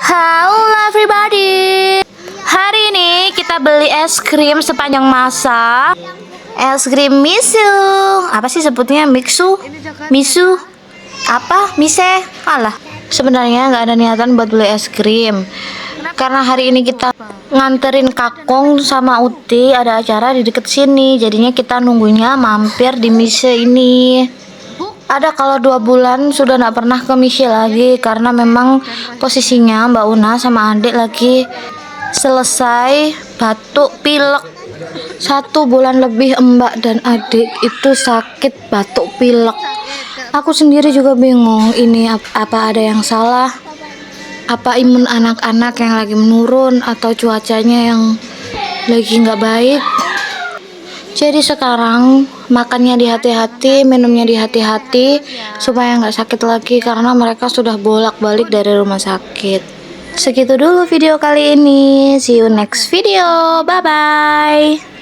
Halo everybody. Hari ini kita beli es krim sepanjang masa. Es krim misu. Apa sih sebutnya? Misu. Apa? Mise? Alah. Sebenarnya nggak ada niatan buat beli es krim. Karena hari ini kita nganterin Kakong sama Uti ada acara di deket sini. Jadinya kita nunggunya mampir di Mise ini. Ada kalau 2 bulan sudah nggak pernah ke Mise lagi karena memang posisinya Mbak Una sama adik lagi selesai batuk pilek. 1 bulan lebih Mbak dan adik itu sakit batuk pilek. Aku sendiri juga bingung ini apa ada yang salah, apa imun anak-anak yang lagi menurun atau cuacanya yang lagi nggak baik. Jadi sekarang makannya dihati-hati, minumnya dihati-hati supaya nggak sakit lagi karena mereka sudah bolak-balik dari rumah sakit. Segitu dulu video kali ini. See you next video. Bye bye.